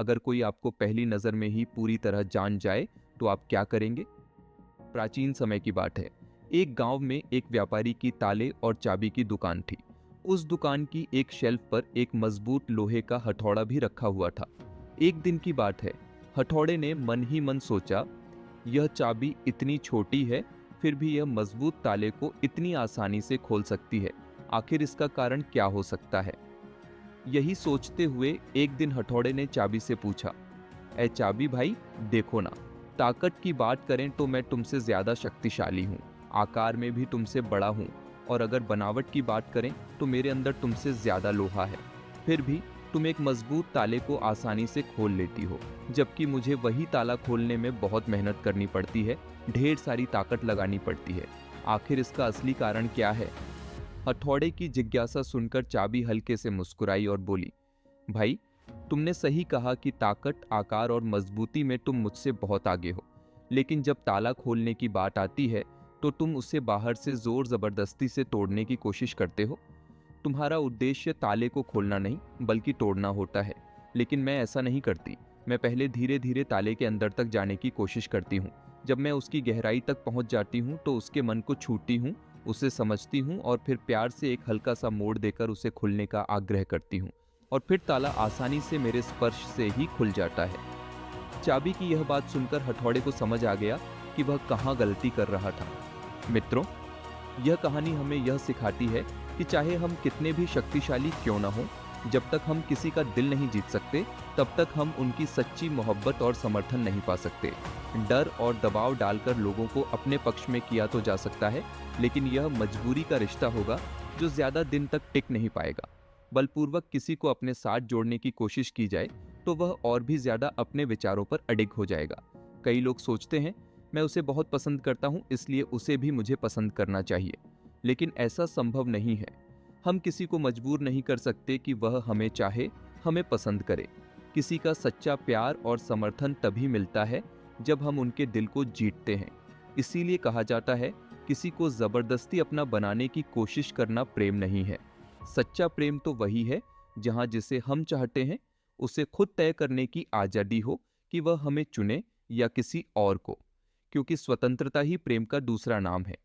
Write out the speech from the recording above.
अगर कोई आपको पहली नज़र में ही पूरी तरह जान जाए तो आप क्या करेंगे? प्राचीन समय की बात है। एक गांव में एक व्यापारी की ताले और चाबी की दुकान थी। उस दुकान की एक शेल्फ पर एक मजबूत लोहे का हथौड़ा भी रखा हुआ था। एक दिन की बात है। हथौड़े ने मन ही मन सोचा, यह चाबी इतनी छोटी है, फिर भी यह मजबूत ताले को इतनी आसानी से खोल सकती है। आखिर इसका कारण क्या हो सकता है? यही सोचते हुए एक दिन हथौड़े ने चाबी से पूछा, ए चाबी भाई, देखो ना, ताकत की बात करें तो मैं तुमसे ज्यादा शक्तिशाली हूँ, आकार में भी तुमसे बड़ा हूँ, और अगर बनावट की बात करें तो मेरे अंदर तुमसे ज्यादा लोहा है। फिर भी तुम एक मजबूत ताले को आसानी से खोल लेती हो, जबकि मुझे वही ताला खोलने में बहुत मेहनत करनी पड़ती है, ढेर सारी ताकत लगानी पड़ती है। आखिर इसका असली कारण क्या है? हथौड़े की जिज्ञासा सुनकर चाबी हल्के से मुस्कुराई और बोली, भाई, तुमने सही कहा कि ताकत, आकार और मजबूती में तुम मुझसे बहुत आगे हो, लेकिन जब ताला खोलने की बात आती है तो तुम उसे बाहर से जोर जबरदस्ती से तोड़ने की कोशिश करते हो। तुम्हारा उद्देश्य ताले को खोलना नहीं बल्कि तोड़ना होता है, लेकिन मैं ऐसा नहीं करती। मैं पहले धीरे धीरे ताले के अंदर तक जाने की कोशिश करती हूँ। जब मैं उसकी गहराई तक पहुँच जाती हूँ तो उसके मन को छूती हूँ, उसे समझती हूँ और फिर प्यार से एक हल्का सा मोड़ देकर उसे खुलने का आग्रह करती हूँ, और फिर ताला आसानी से मेरे स्पर्श से ही खुल जाता है। चाबी की यह बात सुनकर हथौड़े को समझ आ गया कि वह कहाँ गलती कर रहा था। मित्रों, यह कहानी हमें यह सिखाती है कि चाहे हम कितने भी शक्तिशाली क्यों न हों, जब तक हम किसी का दिल नहीं जीत सकते, तब तक हम उनकी सच्ची मोहब्बत और समर्थन नहीं पा सकते। डर और दबाव डालकर लोगों को अपने पक्ष में किया तो जा सकता है, लेकिन यह मजबूरी का रिश्ता होगा जो ज्यादा दिन तक टिक नहीं पाएगा। बलपूर्वक किसी को अपने साथ जोड़ने की कोशिश की जाए तो वह और भी ज्यादा अपने विचारों पर अडिग हो जाएगा। कई लोग सोचते हैं, मैं उसे बहुत पसंद करता हूं, इसलिए उसे भी मुझे पसंद करना चाहिए। लेकिन ऐसा संभव नहीं है। हम किसी को मजबूर नहीं कर सकते कि वह हमें चाहे, हमें पसंद करे। किसी का सच्चा प्यार और समर्थन तभी मिलता है जब हम उनके दिल को जीतते हैं। इसीलिए कहा जाता है, किसी को जबरदस्ती अपना बनाने की कोशिश करना प्रेम नहीं है। सच्चा प्रेम तो वही है जहां जिसे हम चाहते हैं उसे खुद तय करने की आजादी हो कि वह हमें चुने या किसी और को, क्योंकि स्वतंत्रता ही प्रेम का दूसरा नाम है।